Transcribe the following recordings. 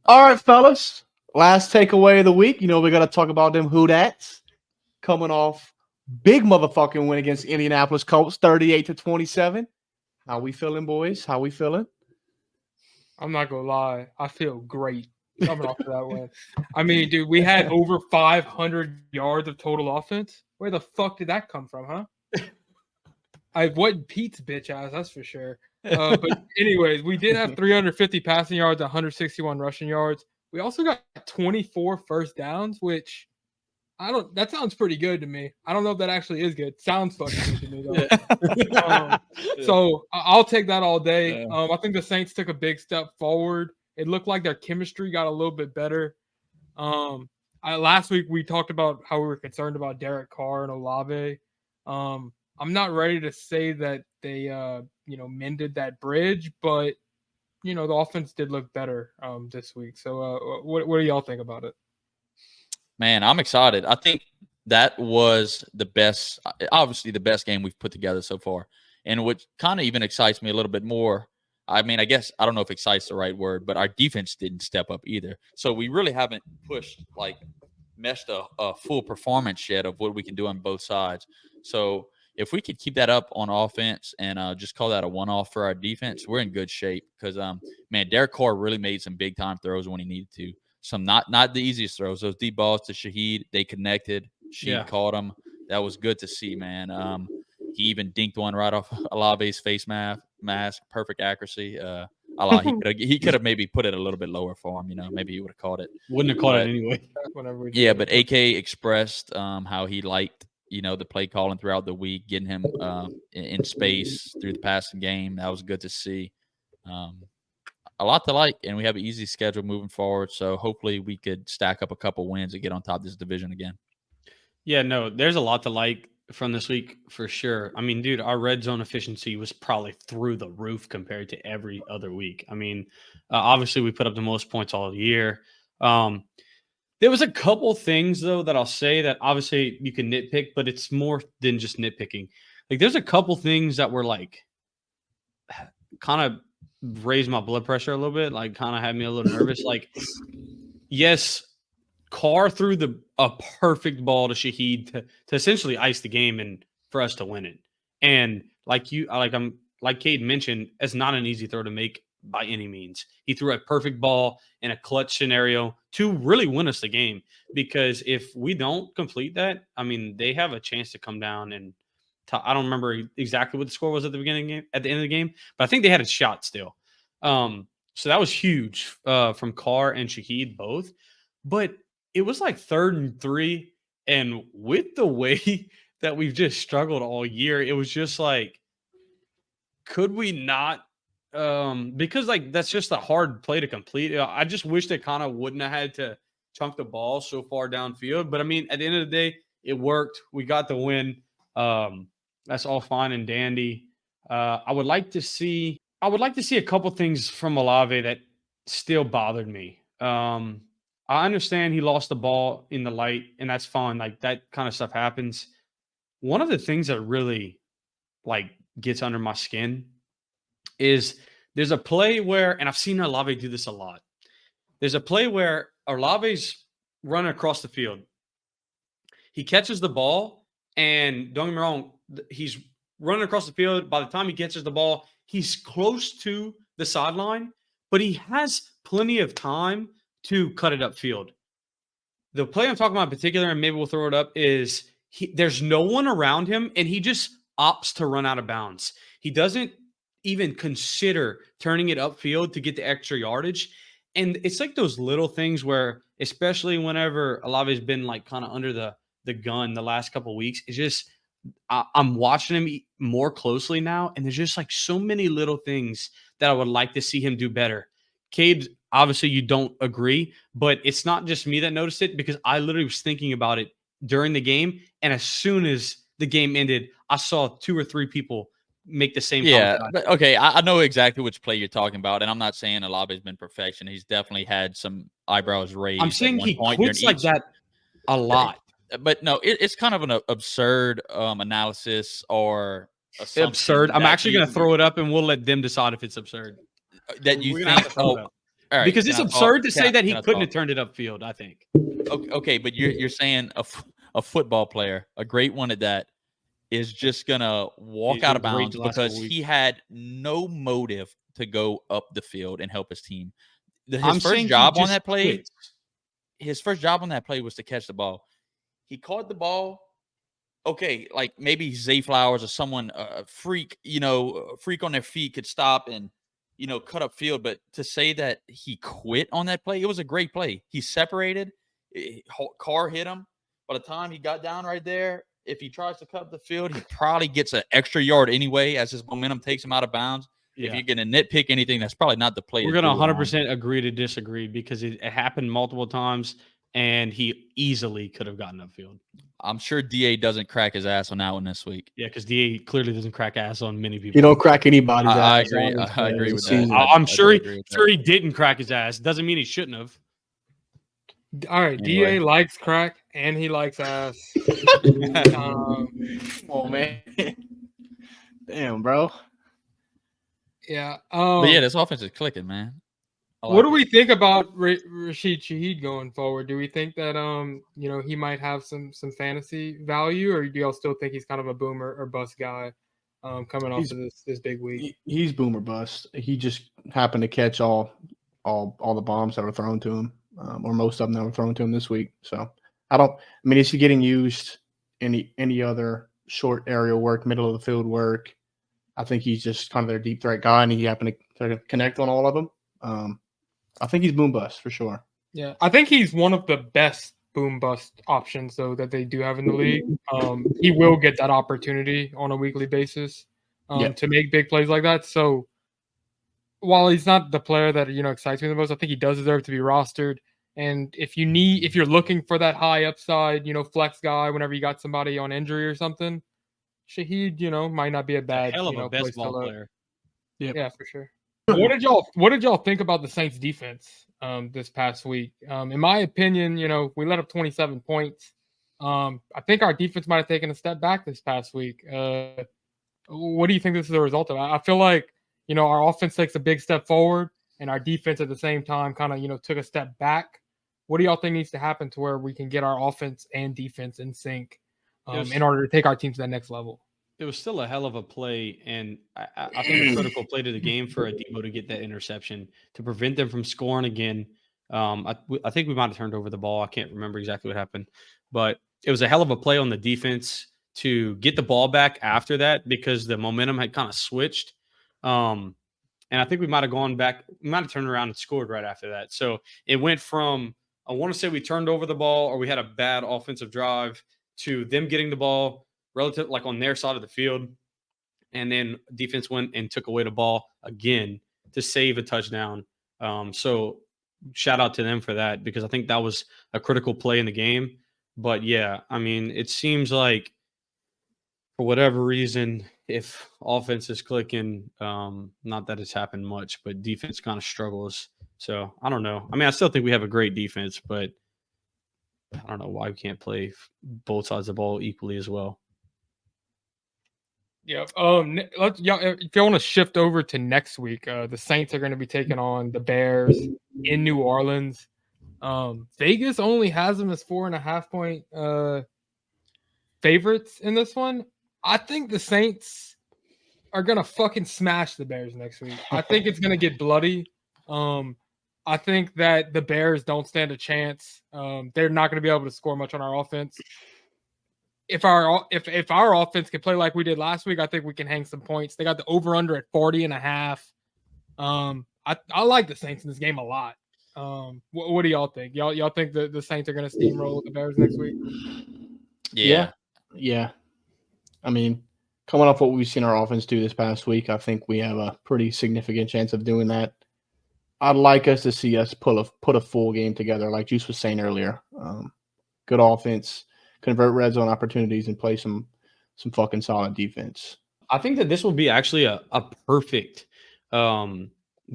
All right, fellas. Last takeaway of the week. We got to talk about them who that's coming off big motherfucking win against Indianapolis Colts, 38-27. How we feeling, boys? How we feeling? I'm not gonna lie, I feel great coming off of that win. I mean, dude, we had over 500 yards of total offense. Where the fuck did that come from, huh? I wasn't Pete's bitch ass, that's for sure. But anyways, we did have 350 passing yards, 161 rushing yards. We also got 24 first downs, which I don't. That sounds pretty good to me. I don't know if that actually is good. Sounds fucking good to me though. So I'll take that all day. Yeah. I think the Saints took a big step forward. It looked like their chemistry got a little bit better. Last week we talked about how we were concerned about Derek Carr and Olave. I'm not ready to say that they mended that bridge, but the offense did look better this week. So what do y'all think about it? Man, I'm excited. I think that was obviously the best game we've put together so far. And what kind of even excites me a little bit more, I mean, I guess, I don't know if excites the right word, but our defense didn't step up either. So we really haven't meshed a full performance yet of what we can do on both sides. So if we could keep that up on offense and just call that a one-off for our defense, we're in good shape because, man, Derek Carr really made some big-time throws when he needed to. Some not the easiest throws. Those deep balls to Shaheed, they connected. Shaheed caught them. That was good to see, man. He even dinked one right off Olave's face mask. Perfect accuracy. He could have maybe put it a little bit lower for him. Maybe he would have caught it. Wouldn't have caught it anyway. But AK expressed how he liked the play calling throughout the week, getting him in space through the passing game. That was good to see. A lot to like, and we have an easy schedule moving forward. So hopefully we could stack up a couple wins and get on top of this division again. Yeah, no, there's a lot to like from this week for sure. I mean, dude, our red zone efficiency was probably through the roof compared to every other week. I mean, obviously we put up the most points all year. There was a couple things though that I'll say that obviously you can nitpick, but it's more than just nitpicking. Like there's a couple things that were like kind of raised my blood pressure a little bit, like kind of had me a little nervous. Like, yes, Carr threw a perfect ball to Shaheed to essentially ice the game and for us to win it. And like Cade mentioned, it's not an easy throw to make by any means. He threw a perfect ball in a clutch scenario to really win us the game. Because if we don't complete that, I mean, they have a chance to come down and I don't remember exactly what the score was at the end of the game, but I think they had a shot still. So that was huge from Carr and Shaheed both. But it was like 3rd and 3. And with the way that we've just struggled all year, it was just like, could we not? Because like that's just a hard play to complete. I just wish they kind of wouldn't have had to chunk the ball so far downfield. But I mean, at the end of the day, it worked. We got the win. That's all fine and dandy. I would like to see a couple things from Olave that still bothered me. I understand he lost the ball in the light, and that's fine. Like that kind of stuff happens. One of the things that really like gets under my skin is there's a play where, and I've seen Olave do this a lot. There's a play where Olave's running across the field. He catches the ball, and don't get me wrong, he's running across the field. By the time he catches the ball, he's close to the sideline, but he has plenty of time to cut it upfield. The play I'm talking about in particular, and maybe we'll throw it up, is there's no one around him, and he just opts to run out of bounds. He doesn't even consider turning it upfield to get the extra yardage. And it's like those little things where, especially whenever Olave's been like kind of under the gun the last couple of weeks, it's just I'm watching him more closely now, and there's just like so many little things that I would like to see him do better. Cade, obviously you don't agree, but it's not just me that noticed it because I literally was thinking about it during the game, and as soon as the game ended, I saw 2 or 3 people make the same. Yeah, but okay, I know exactly which play you're talking about, and I'm not saying Olave's been perfection. He's definitely had some eyebrows raised. I'm saying he quits like that a lot. But no, it's kind of an absurd analysis or absurd. I'm actually going to throw it up, and we'll let them decide if it's absurd. That you think, All right, Because it's absurd to say that he can I couldn't have talk? turned it upfield, I think. Okay, but you're saying a football player, a great one at that, is just gonna walk He's out been of great bounds the last because couple weeks. he had no motive to go up the field and help his team. I'm His first saying he job on just that play, quits. was to catch the ball. He caught the ball. Okay, like maybe Zay Flowers or someone, freak, freak on their feet could stop and, cut up field. But to say that he quit on that play, it was a great play. He separated, Carr hit him. By the time he got down right there, if he tries to cut up the field, he probably gets an extra yard anyway as his momentum takes him out of bounds. Yeah. If you're going to nitpick anything, that's probably not the play. We're to going to do it on. 100% agree to disagree because it happened multiple times and he easily could have gotten upfield. I'm sure DA doesn't crack his ass on that one this week. Yeah, because DA clearly doesn't crack ass on many people. You don't crack anybody's ass. I agree. I agree with that. I'm sure agree with he didn't crack his ass. Doesn't mean he shouldn't have. All right, Anyway. DA likes crack and he likes ass. Oh man, damn, bro. Yeah. But yeah, this offense is clicking, man. What do we think about Rashid Shaheed going forward? Do we think that he might have some fantasy value, or do y'all still think he's kind of a boomer or bust guy coming off of this big week? He's boomer bust. He just happened to catch all the bombs that were thrown to him, or most of them that were thrown to him this week. So is he getting used any other short aerial work, middle of the field work? I think he's just kind of their deep threat guy, and he happened to connect on all of them. I think he's boom bust for sure. Yeah, I think he's one of the best boom bust options though that they do have in the league. He will get that opportunity on a weekly basis to make big plays like that. So while he's not the player that excites me the most, I think he does deserve to be rostered. And if you're looking for that high upside, flex guy whenever you got somebody on injury or something, Shaheed, might not be a bad hell of a best place to ball look. player. Yep. Yeah, for sure. What did y'all think about the Saints defense this past week? In my opinion, we let up 27 points. I think our defense might have taken a step back this past week. What do you think this is a result of? I feel like, our offense takes a big step forward and our defense at the same time kind of, took a step back. What do y'all think needs to happen to where we can get our offense and defense in sync in order to take our team to that next level? It was still a hell of a play, and I think a critical play to the game for Adebo to get that interception to prevent them from scoring again. I think we might have turned over the ball. I can't remember exactly what happened, but it was a hell of a play on the defense to get the ball back after that because the momentum had kind of switched. And I think we might have gone back. We might have turned around and scored right after that. So it went from, I want to say we turned over the ball or we had a bad offensive drive to them getting the ball relative like on their side of the field, and then defense went and took away the ball again to save a touchdown. So shout out to them for that because I think that was a critical play in the game. But yeah, it seems like for whatever reason, if offense is clicking, not that it's happened much, but defense kind of struggles. So I don't know. I still think we have a great defense, but I don't know why we can't play both sides of the ball equally as well. Yeah. If you want to shift over to next week, the Saints are going to be taking on the Bears in New Orleans. Vegas only has them as 4.5 point favorites in this one. I think the Saints are going to fucking smash the Bears next week. I think it's going to get bloody. I think that the Bears don't stand a chance. They're not going to be able to score much on our offense. If our offense can play like we did last week, I think we can hang some points. They got the over-under at 40.5. I like the Saints in this game a lot. What do y'all think? Y'all think the Saints are going to steamroll the Bears next week? Yeah. Coming off what we've seen our offense do this past week, I think we have a pretty significant chance of doing that. I'd like us to see us put a full game together, like Juice was saying earlier. Good offense, convert red zone opportunities, and play some fucking solid defense. I think that this will be actually a perfect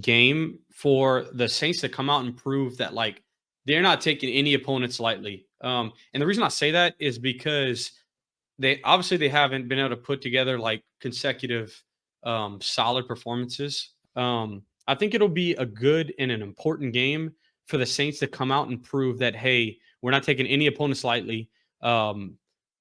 game for the Saints to come out and prove that like they're not taking any opponents lightly. And the reason I say that is because they haven't been able to put together like consecutive solid performances. I think it'll be a good and an important game for the Saints to come out and prove that, hey, we're not taking any opponents lightly.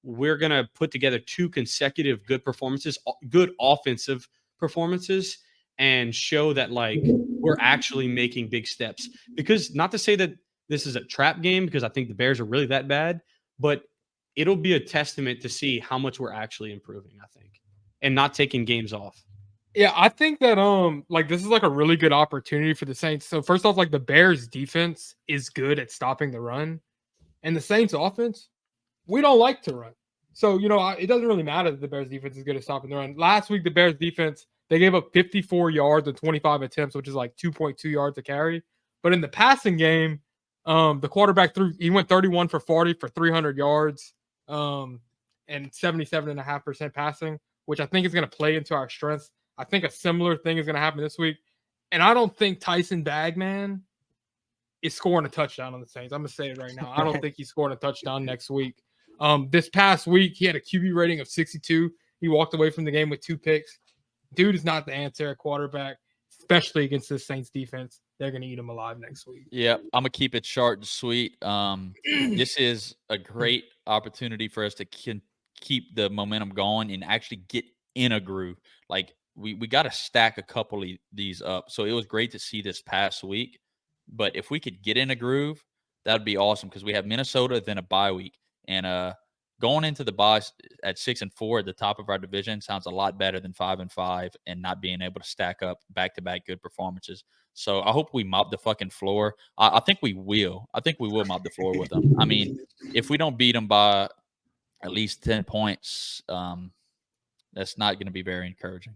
We're going to put together 2 consecutive good performances, good offensive performances, and show that, like, we're actually making big steps. Because not to say that this is a trap game, because I think the Bears are really that bad, but it'll be a testament to see how much we're actually improving, I think, and not taking games off. Yeah, I think that like this is like a really good opportunity for the Saints. So first off, like the Bears defense is good at stopping the run, and the Saints offense, we don't like to run. So, it doesn't really matter that the Bears defense is good at stopping the run. Last week, the Bears defense, they gave up 54 yards and 25 attempts, which is like 2.2 yards a carry. But in the passing game, the quarterback he went 31 for 40 for 300 yards, and 77.5% passing, which I think is going to play into our strengths. I think a similar thing is going to happen this week. And I don't think Tyson Bagman is scoring a touchdown on the Saints. I'm going to say it right now. I don't think he's scoring a touchdown next week. This past week, he had a QB rating of 62. He walked away from the game with 2 picks. Dude is not the answer at quarterback, especially against this Saints defense. They're going to eat him alive next week. Yeah, I'm going to keep it short and sweet. This is a great opportunity for us to keep the momentum going and actually get in a groove. Like, we got to stack a couple of these up. So it was great to see this past week. But if we could get in a groove, that would be awesome because we have Minnesota, then a bye week. And going into the bye at 6-4 at the top of our division sounds a lot better than 5-5 and not being able to stack up back-to-back good performances. So I hope we mop the fucking floor. I think we will. I think we will mop the floor with them. I mean, if we don't beat them by at least 10 points, that's not going to be very encouraging.